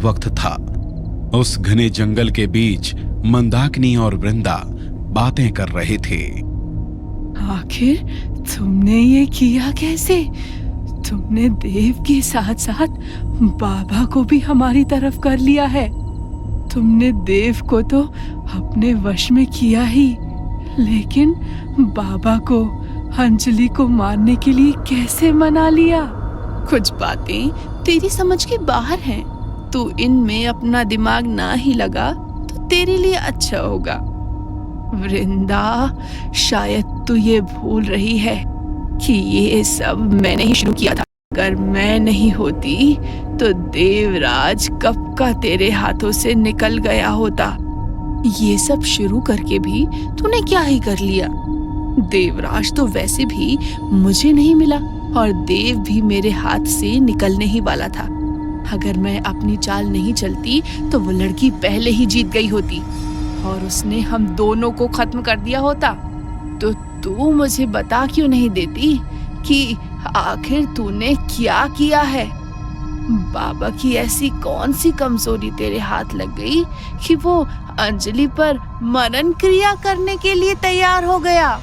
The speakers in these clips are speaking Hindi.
वक्त था। उस घने जंगल के बीच मंदाकिनी और वृंदा बातें कर रहे थे। आखिर तुमने ये किया कैसे? तुमने देव के साथ साथ बाबा को भी हमारी तरफ कर लिया है। तुमने देव को तो अपने वश में किया ही, लेकिन बाबा को, अंजलि को मारने के लिए कैसे मना लिया? कुछ बातें तेरी समझ के बाहर हैं। तू इनमें अपना दिमाग ना ही लगा तो तेरे लिए अच्छा होगा। वृंदा, शायद तू ये भूल रही है कि ये सब मैंने ही शुरू किया था। अगर मैं नहीं होती तो देवराज कब का तेरे हाथों से निकल गया होता। ये सब शुरू करके भी तूने क्या ही कर लिया। देवराज तो वैसे भी मुझे नहीं मिला और देव भी मेरे हाथ से निकलने ही वाला था। अगर मैं अपनी चाल नहीं चलती तो वो लड़की पहले ही जीत गई होती और उसने हम दोनों को खत्म कर दिया होता। तो तू मुझे बता क्यों नहीं देती कि आखिर तूने क्या किया है? बाबा की ऐसी कौन सी कमजोरी तेरे हाथ लग गई कि वो अंजलि पर मरण क्रिया करने के लिए तैयार हो गया?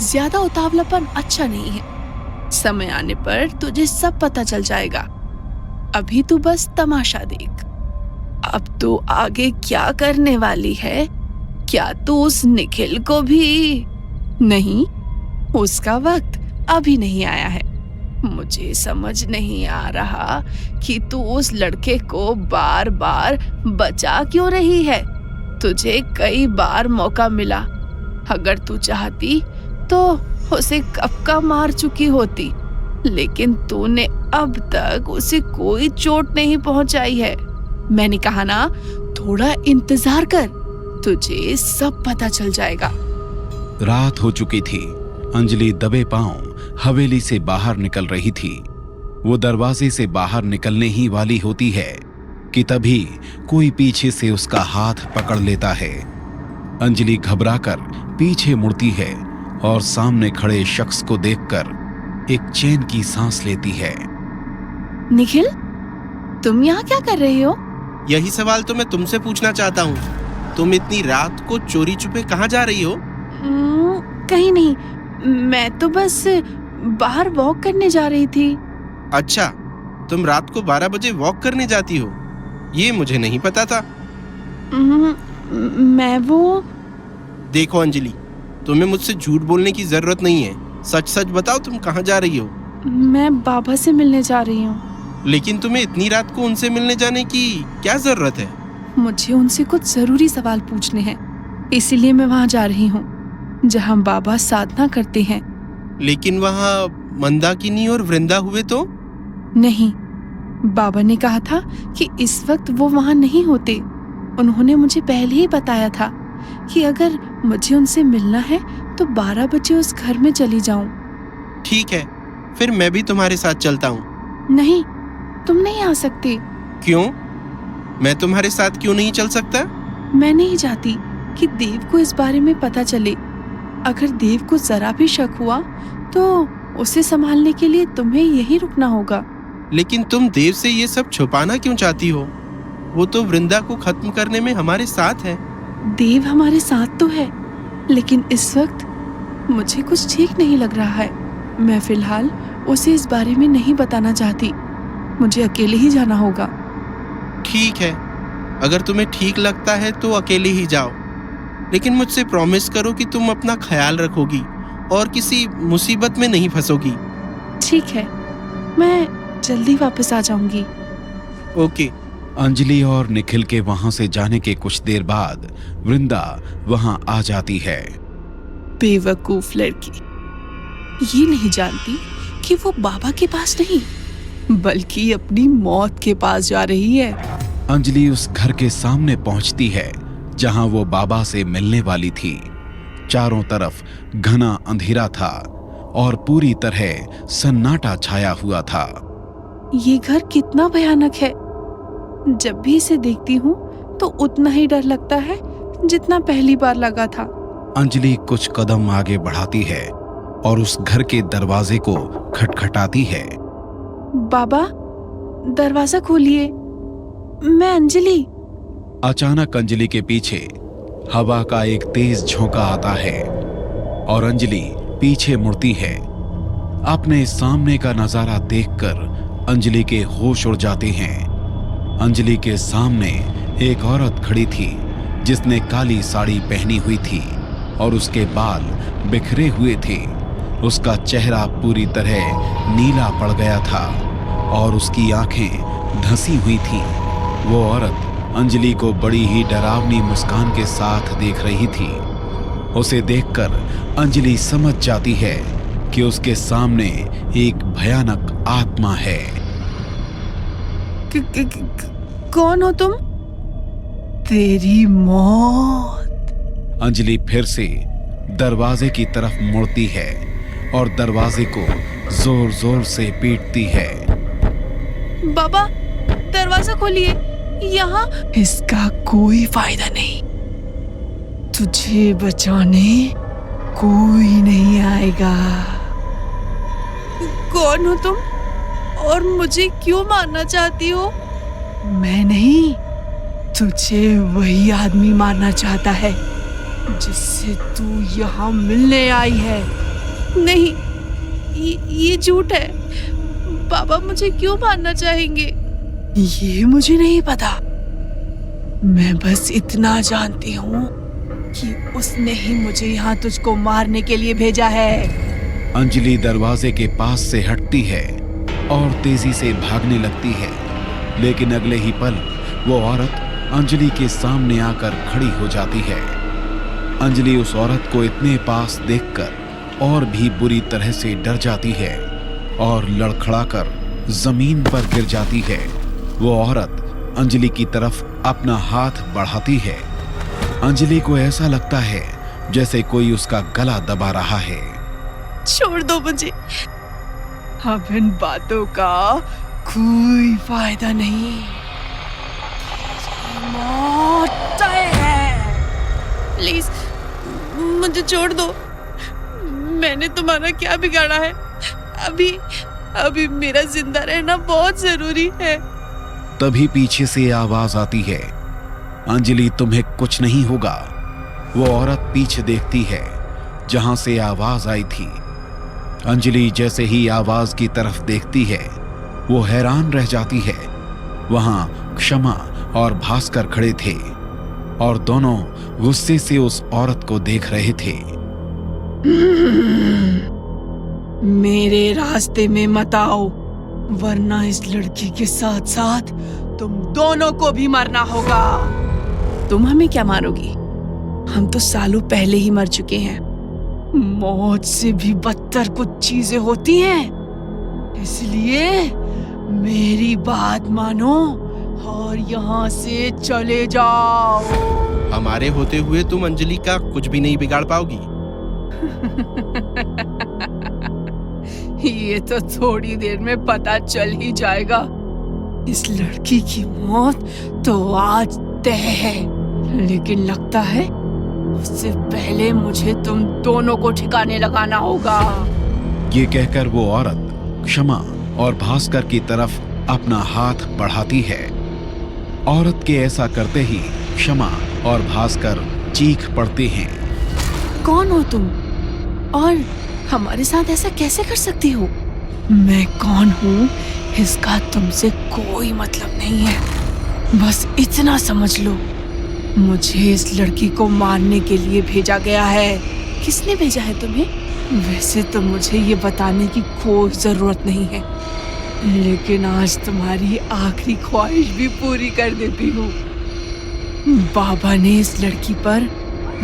ज्यादा उतावलापन अच्छा नहीं है। समय आने पर तुझे सब पता चल जाएगा। अभी तू बस तमाशा देख। अब तू आगे क्या करने वाली है? क्या तू उस निखिल को भी? नहीं, उसका वक्त अभी नहीं आया है। मुझे समझ नहीं आ रहा कि तू उस लड़के को बार बार बचा क्यों रही है। तुझे कई बार मौका मिला। अगर तू चाहती तो उसे कब का मार चुकी होती, लेकिन तूने अब तक उसे कोई चोट नहीं पहुंचाई है। मैंने कहा ना, थोड़ा इंतजार कर, तुझे सब पता चल जाएगा। रात हो चुकी थी। अंजलि दबे पांव हवेली से बाहर निकल रही थी। वो दरवाजे से बाहर निकलने ही वाली होती है कि तभी कोई पीछे से उसका हाथ पकड़ लेता है। अंजलि घबराकर पीछे मुड़ती है और सामने खड़े शख्स को देखकर एक चैन की सांस लेती है। निखिल, तुम यहाँ क्या कर रहे हो? यही सवाल तो मैं तुमसे पूछना चाहता हूँ। तुम इतनी रात को चोरी छुपे कहाँ जा रही हो? कहीं नहीं, मैं तो बस बाहर वॉक करने जा रही थी। अच्छा, तुम रात को 12 बजे वॉक करने जाती हो? ये मुझे नहीं पता था। मैं वो... देखो अंजलि, तुम्हें मुझसे झूठ बोलने की जरूरत नहीं है। सच सच बताओ, तुम कहाँ जा रही हो? मैं बाबा से मिलने जा रही हूँ। लेकिन तुम्हें इतनी रात को उनसे मिलने जाने की क्या जरूरत है? मुझे उनसे कुछ जरूरी सवाल पूछने हैं, इसीलिए मैं वहाँ जा रही हूँ जहाँ बाबा साधना करते हैं। लेकिन वहाँ मंदाकिनी और वृंदा हुए तो? नहीं, बाबा ने कहा था कि इस वक्त वो वहाँ नहीं होते। उन्होंने मुझे पहले ही बताया था कि अगर मुझे उनसे मिलना है तो 12 बजे उस घर में चली जाऊं। ठीक है, फिर मैं भी तुम्हारे साथ चलता हूँ। नहीं, तुम नहीं आ सकते। क्यों? मैं तुम्हारे साथ क्यों नहीं चल सकता? मैं नहीं चाहती कि देव को इस बारे में पता चले। अगर देव को जरा भी शक हुआ तो उसे संभालने के लिए तुम्हें यहीं रुकना होगा। लेकिन तुम देव से ये सब छुपाना क्यों चाहती हो? वो तो वृंदा को खत्म करने में हमारे साथ है। देव हमारे साथ तो है, लेकिन इस वक्त मुझे कुछ ठीक नहीं लग रहा है। मैं फिलहाल उसे इस बारे में नहीं बताना चाहती। मुझे अकेले ही जाना होगा। ठीक है, अगर तुम्हें ठीक लगता है तो अकेले ही जाओ, लेकिन मुझसे प्रॉमिस करो कि तुम अपना ख्याल रखोगी और किसी मुसीबत में नहीं फंसोगी। ठीक है, मैं जल्दी वापस आ जाऊंगी। ओके। अंजलि और निखिल के वहां से जाने के कुछ देर बाद वृंदा वहां आ जाती है। बेवकूफ लड़की, ये नहीं जानती कि वो बाबा के पास नहीं बल्कि अपनी मौत के पास जा रही है। अंजलि उस घर के सामने पहुंचती है जहां वो बाबा से मिलने वाली थी। चारों तरफ घना अंधेरा था और पूरी तरह सन्नाटा छाया हुआ था। ये घर कितना भयानक है। जब भी इसे देखती हूँ तो उतना ही डर लगता है जितना पहली बार लगा था। अंजलि कुछ कदम आगे बढ़ाती है और उस घर के दरवाजे को खटखटाती है। बाबा, दरवाजा खोलिए। मैं अंजलि। अचानक अंजलि के पीछे हवा का एक तेज झोंका आता है और अंजलि पीछे मुड़ती है। अपने सामने का नजारा देखकर अंजलि के होश उड़ जाते हैं। अंजलि के सामने एक औरत खड़ी थी जिसने काली साड़ी पहनी हुई थी और उसके बाल बिखरे हुए थे। उसका चेहरा पूरी तरह नीला पड़ गया था और उसकी आंखें धंसी हुई थीं। वो औरत अंजलि को बड़ी ही डरावनी मुस्कान के साथ देख रही थी। उसे देखकर अंजलि समझ जाती है कि उसके सामने एक भयानक आत्मा है। कौन हो तुम? तेरी मौत। अंजलि फिर से दरवाजे की तरफ मुड़ती है और दरवाजे को जोर जोर से पीटती है। बाबा, दरवाजा खोलिए। यहाँ इसका कोई फायदा नहीं। तुझे बचाने कोई नहीं आएगा। कौन हो तुम और मुझे क्यों मारना चाहती हो? मैं नहीं, तुझे वही आदमी मारना चाहता है जिससे तू यहाँ मिलने आई है। नहीं, ये झूठ है। बाबा मुझे क्यों मारना चाहेंगे? ये मुझे नहीं पता। मैं बस इतना जानती हूँ कि उसने ही मुझे यहाँ तुझको मारने के लिए भेजा है। अंजलि दरवाजे के पास से हटती है और तेजी से भागने लगती है, लेकिन अगले ही पल वो औरत अंजलि के सामने आकर खड़ी हो जाती है। अंजलि उस औरत को इतने पास देखकर और भी बुरी तरह से डर जाती है और लड़खड़ाकर जमीन पर गिर जाती है। वो औरत अंजलि की तरफ अपना हाथ बढ़ाती है। अंजलि को ऐसा लगता है जैसे कोई उसका गला दबा रहा है। छोड़ दो मुझे। अब इन बातों का कोई फायदा नहीं। मौत तय है। प्लीज मुझे छोड़ दो। मैंने तुम्हारा क्या बिगाड़ा है? अभी मेरा जिंदा रहना बहुत जरूरी है। तभी पीछे से आवाज आती है, अंजलि तुम्हें कुछ नहीं होगा। वो औरत पीछे देखती है जहां से आवाज आई थी। अंजलि जैसे ही आवाज की तरफ देखती है वो हैरान रह जाती है। वहां क्षमा और भास्कर खड़े थे और दोनों गुस्से से उस औरत को देख रहे थे। मेरे रास्ते में मत आओ, वरना इस लड़की के साथ साथ तुम दोनों को भी मरना होगा। तुम हमें क्या मारोगी? हम तो सालों पहले ही मर चुके हैं। मौत से भी बदतर कुछ चीजें होती हैं, इसलिए मेरी बात मानो और यहाँ से चले जाओ। हमारे होते हुए तुम अंजलि का कुछ भी नहीं बिगाड़ पाओगी। ये तो थोड़ी देर में पता चल ही जाएगा। इस लड़की की मौत तो आज तय है, लेकिन लगता है उससे पहले मुझे तुम दोनों को ठिकाने लगाना होगा। ये कहकर वो औरत क्षमा और भास्कर की तरफ अपना हाथ बढ़ाती है। औरत के ऐसा करते ही क्षमा और भास्कर चीख पड़ते हैं। कौन हो तुम और हमारे साथ ऐसा कैसे कर सकती हो? मैं कौन हूँ इसका तुमसे कोई मतलब नहीं है। बस इतना समझ लो, मुझे इस लड़की को मारने के लिए भेजा गया है। किसने भेजा है तुम्हें? वैसे तो मुझे ये बताने की कोई जरूरत नहीं है, लेकिन आज तुम्हारी आखिरी ख्वाहिश भी पूरी कर देती हूँ। बाबा ने इस लड़की पर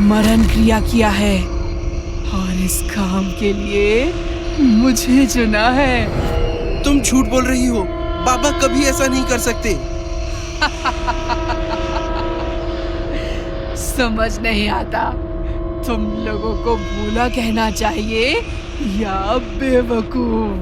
मरण क्रिया किया है और इस काम के लिए मुझे चुना है। तुम झूठ बोल रही हो। बाबा कभी ऐसा नहीं कर सकते। समझ नहीं आता, तुम लोगों को भूला कहना चाहिए या बेवकूफ।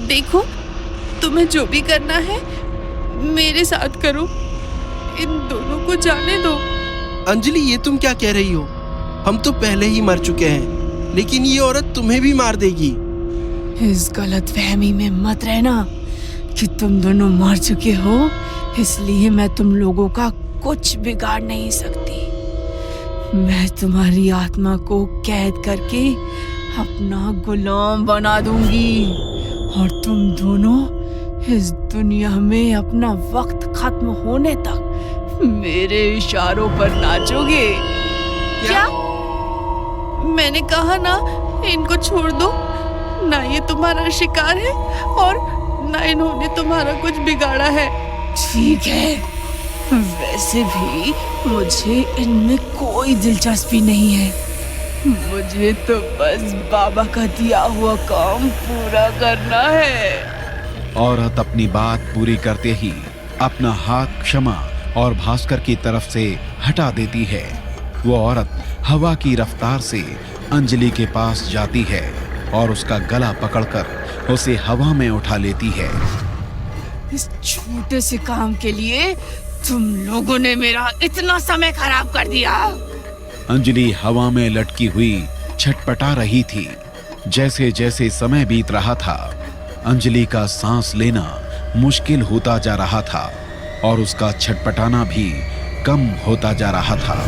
देखो, तुम्हें जो भी करना है मेरे साथ करो, इन दोनों को जाने दो। अंजलि, ये तुम क्या कह रही हो? हम तो पहले ही मर चुके हैं, लेकिन ये औरत तुम्हें भी मार देगी। इस गलतफहमी में मत रहना कि तुम दोनों मर चुके हो, इसलिए मैं तुम लोगों का कुछ बिगाड़ नहीं सकती। मैं तुम्हारी आत्मा को कैद करके अपना गुलाम बना दूंगी और तुम दोनों इस दुनिया में अपना वक्त खत्म होने तक मेरे इशारों पर नाचोगे। क्या? मैंने कहा ना इनको छोड़ दो। ना ये तुम्हारा शिकार है और ना इन्होंने तुम्हारा कुछ बिगाड़ा है। ठीक है, वैसे भी मुझे इनमें कोई दिलचस्पी नहीं है। मुझे तो बस बाबा का दिया हुआ काम पूरा करना है। औरत अपनी बात पूरी करते ही अपना हाथ क्षमा और भास्कर की तरफ से हटा देती है। वो औरत हवा की रफ्तार से अंजलि के पास जाती है और उसका गला पकड़कर उसे हवा में उठा लेती है। इस छोटे से काम के लिए तुम लोगों ने मेरा इतना समय खराब कर दिया। अंजलि हवा में लटकी हुई छटपटा रही थी। जैसे जैसे समय बीत रहा था, अंजलि का सांस लेना मुश्किल होता जा रहा था और उसका छटपटाना भी कम होता जा रहा था।